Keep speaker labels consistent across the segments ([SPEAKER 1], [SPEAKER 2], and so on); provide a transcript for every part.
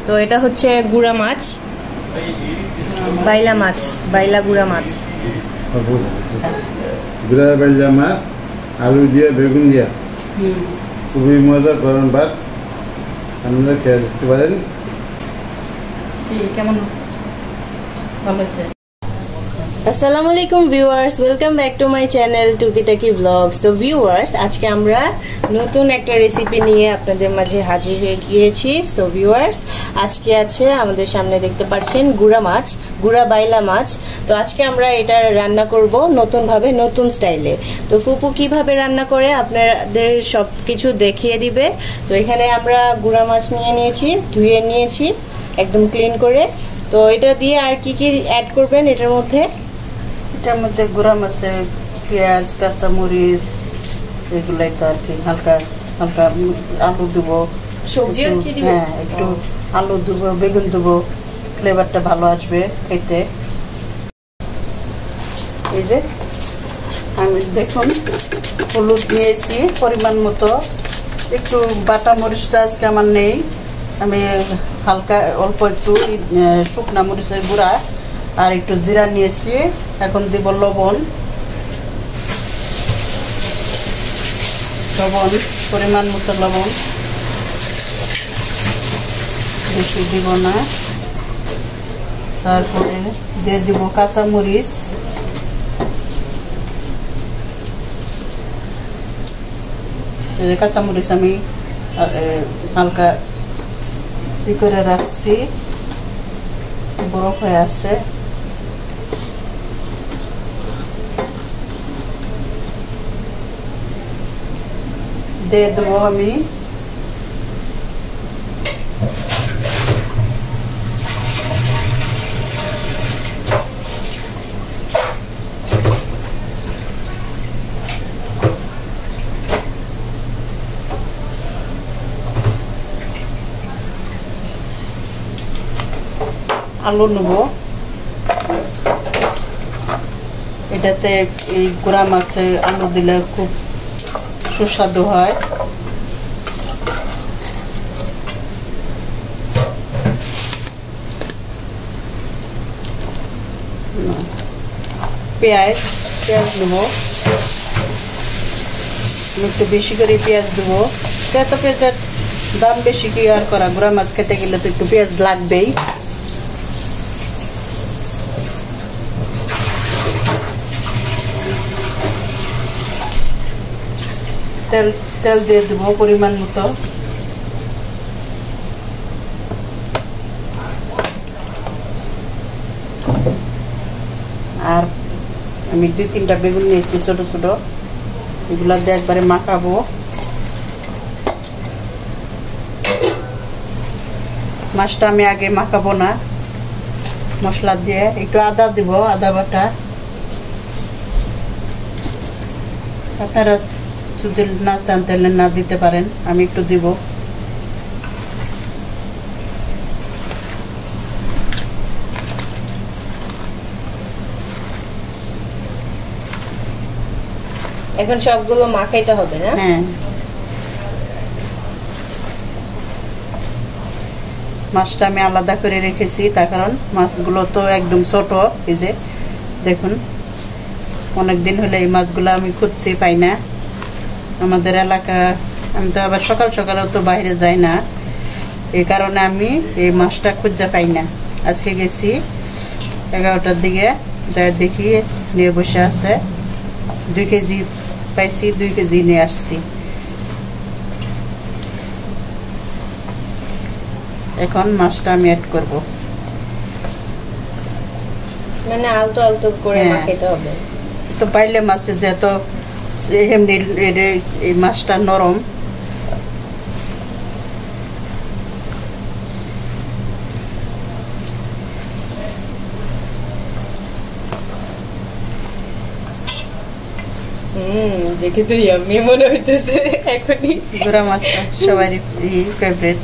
[SPEAKER 1] তো এটা হচ্ছে গুড়া মাছ, বাইলা মাছ, বাইলা গুড়া মাছ।
[SPEAKER 2] গুড়া বাইলা মাছ আলু দিয়ে বেগুন দিয়া খুবই মজা। গরম ভাত আপনারা খেয়ে দেখতে পারেন।
[SPEAKER 3] কেমন ভালো হয়েছে?
[SPEAKER 1] আসসালামু আলাইকুম viewers, welcome back to my channel টুকিটাকি ব্লগস। তো ভিউয়ার্স, আজকে আমরা নতুন একটা রেসিপি নিয়ে আপনাদের মাঝে হাজির হয়ে গিয়েছি। সো ভিউয়ার্স, আজকে আছে আমাদের সামনে দেখতে পাচ্ছেন গুড়া মাছ, গুড়া বাইলা মাছ। তো আজকে আমরা এটা রান্না করব নতুনভাবে, নতুন স্টাইলে। তো ফুপু কিভাবে রান্না করে আপনাদের সব কিছু দেখিয়ে দিবে। তো এখানে আমরা গুড়া মাছ নিয়ে নিয়েছি, ধুয়ে নিয়েছি একদম ক্লিন করে। তো এটা দিয়ে আর কি কি অ্যাড করবেন এটার মধ্যে?
[SPEAKER 3] এটার মধ্যে গুঁড়া মাছে পেঁয়াজ, কাঁচামরিচ এগুলাই তো আর কি, হালকা হালকা আলু দেবো,
[SPEAKER 1] সবজিও কি দিবেন?
[SPEAKER 3] হ্যাঁ, একটু আলু দেবো, বেগুন দেবো, ফ্লেভারটা ভালো আসবে খেতে। এই যে আমি দেখুন হলুদ নিয়েছি পরিমাণ মতো, একটু বাটা মরিচটা আজকে আমার নেই, আমি হালকা অল্প একটু শুকনা মরিচের গুঁড়া আর একটু জিরা নিয়েছি। এখন দিব লবণ, লবণ পরিমাণ মতো লবণ, বেশি দিব না। তারপরে দিয়ে দিব কাঁচামরিচ, কাঁচামরিচ আমি হালকা ই করে রাখছি, বরফ হয়ে আছে। দিয়ে দেবো আমি আলু নেব। এটাতে এই গুঁড়া মাছে আলু দিলে খুব সুস্বাদু হয়। পেঁয়াজ নেব, একটু বেশি করে পেঁয়াজ দেবো। এত পেঁয়াজের দাম বেশি কি আর করা, গুঁড়া মাছ খেতে গেলে তো একটু পেঁয়াজ লাগবেই। তেল দিয়ে দেবো পরিমাণ মতো। আর আমি 2-3টা বেগুন নিয়েছি ছোট ছোট, এগুলো দিয়ে একবারে মাখাবো। মাছটা আমি আগে মাখাবো না, মশলা দিয়ে একটু আদা দিব, আদা বাটা। আপনারা যদি না চান তাহলে না দিতে পারেন, আমি একটু দিব।
[SPEAKER 1] এখন সবগুলো মাখাইতে হবে না?
[SPEAKER 3] হ্যাঁ, মাছটা আমি আলাদা করে রেখেছি, তার কারণ মাছগুলো তো একদম ছোট। এই যে দেখুন, অনেকদিন হলে এই মাছগুলো আমি খুঁজছি, পাই না আমাদের এলাকা। আমি তো আবার সকাল সকালেও তো বাইরে যাই না, এই কারণে আমি এই মাছটা খুঁজে পাই না। আজকে গেছি 11টার দিকে, যাই দেখি নিয়ে বসে আছে। 2 কেজি পাইছি, 2 কেজি নিয়ে আসছি। এখন মাছটা আমি অ্যাড করব।
[SPEAKER 1] মানে আলতো আলতো করে মাখাইতে হবে।
[SPEAKER 3] তো বাইলে মাছে যেহেতু এমনি এই মাছটা নরম,
[SPEAKER 1] দেখে তো ইয়াম্মি মনে হইতেছে এখনই।
[SPEAKER 3] গুঁড়া মাছ সবারই ফেভারিট।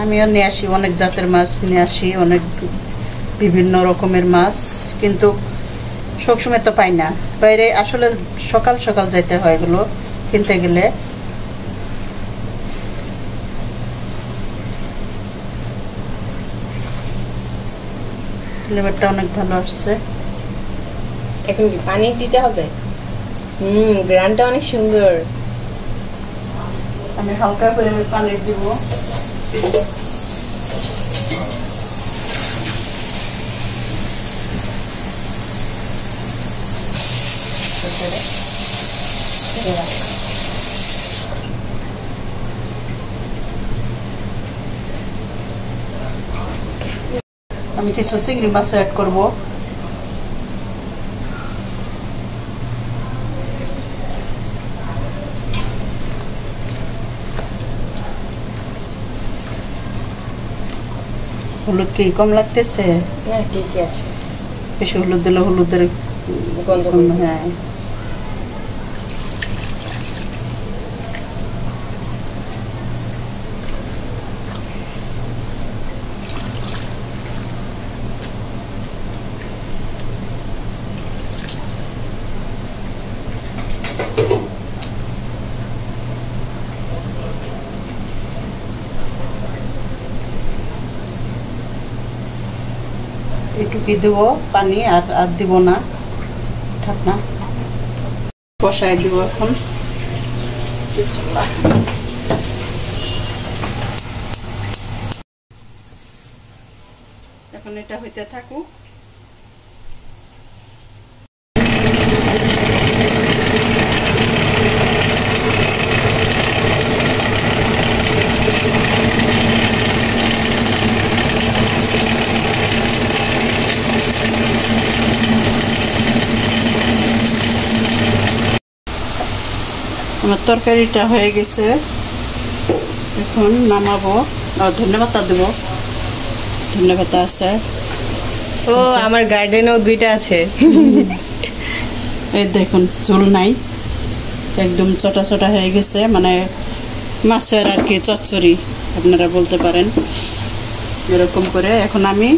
[SPEAKER 3] আমিও নিয়ে আসি অনেক জাতের মাছ, নিয়ে আসি অনেক বিভিন্ন রকমের মাছ, কিন্তু সবসময় তো পাই না বাইরে। আসলে সকাল সকাল যেতে হয়, এগুলো কিনতে গেলে। ফ্লেভারটা অনেক ভালো আসছে।
[SPEAKER 1] এখন কি পানি দিতে হবে? গ্রানটা অনেক সুন্দর।
[SPEAKER 3] আমি হালকা করে পানি দিব। আমি কিছু চিংড়ি মাছ অ্যাড করব। হলুদ কি কম লাগতেছে?
[SPEAKER 1] হ্যাঁ, ঠিকই আছে।
[SPEAKER 3] বেশি হলুদ দিলে হলুদের
[SPEAKER 1] গন্ধ।
[SPEAKER 3] হ্যাঁ, এটুকি দেবো পানি, আর দিব না, ঢাকনা কষাই দিব। এখন এখন এটা হইতে থাকুক। আমার তরকারিটা হয়ে গেছে, এখন নামাবো। ধন্যবাদ দেবো, ধন্যবাদ আছে।
[SPEAKER 1] ও, আমার গার্ডেনেও 2টা আছে।
[SPEAKER 3] এই দেখুন, ঝোল নাই, একদম ছোটা ছোটা হয়ে গেছে, মানে মাছের আর কি চচ্চড়ি আপনারা বলতে পারেন। এরকম করে এখন আমি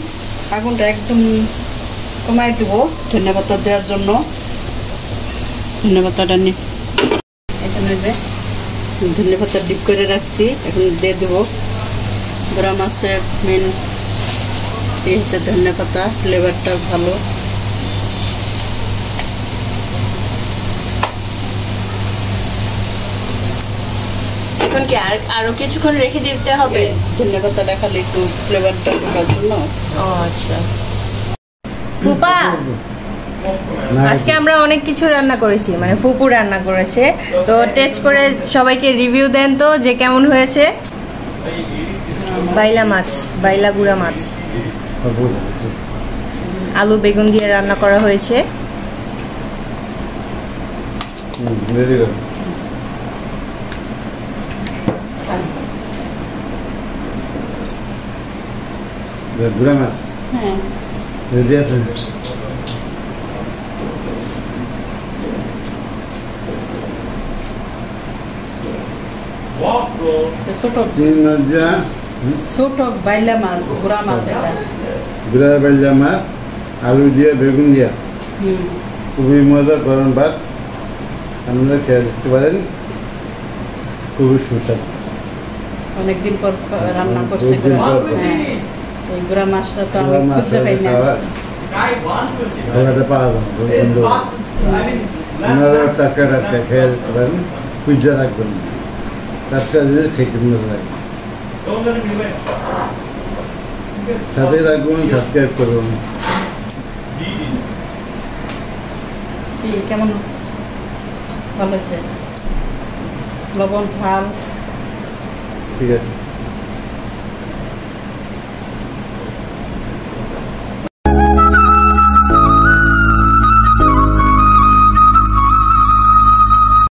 [SPEAKER 3] আগুনটা একদম কমাই দেবো ধন্যবাদ দেওয়ার জন্য। ধন্যবাদটা নিয়ে এখানে যে ধন্যবাদটা ডিপ করে রাখছি, এখন দিয়ে দেবো। বড়া মাছের মেন এই হচ্ছে ধন্যবাদটা, ফ্লেভারটা ভালো।
[SPEAKER 1] এখন কি আরো কিছুক্ষণ রেখে দিতে হবে?
[SPEAKER 3] ধন্যবাদটা দেখালে একটু ফ্লেভারটা ঢোকার জন্য।
[SPEAKER 1] ও আচ্ছা। ফুপা, আজকে আমরা অনেক কিছু রান্না করেছি, মানে ফুপু রান্না করেছে, তো টেস্ট করে সবাইকে রিভিউ দেন তো যে কেমন হয়েছে। বাইলা মাছ, বাইলা গুড়া মাছ, আলু বেগুন দিয়ে রান্না করা হয়েছে।
[SPEAKER 2] গুড়া মাছ
[SPEAKER 3] হ্যাঁ,
[SPEAKER 2] রেডি আছে।
[SPEAKER 3] ছোট ছোট বাইলা মাছ, গুড়া মাছ, এটা
[SPEAKER 2] গুড়া বাইলা মাছ, আলু দিয়ে বেগুন দিয়া খুবই মজা। গরম ভাত আপনারা খেয়ে দেখতে পারেন, খুবই সুস্বাদু।
[SPEAKER 3] অনেকদিন পর রান্না করছে। এই গুড়া মাছটা তো আমি খুঁজে পাই না।
[SPEAKER 2] পাওয়া যায় আপনারা টাটকা টাটকা খেয়ে দেখতে পারেন, খুঁজে রাখবেন, টাটকা জিনিস খেতে মজা লাগে। সাথে রাখবেন, সাবস্ক্রাইব করবেন।
[SPEAKER 3] কি কেমন ভালো হয়েছে? লবণ ঝাল
[SPEAKER 2] ঠিক আছে।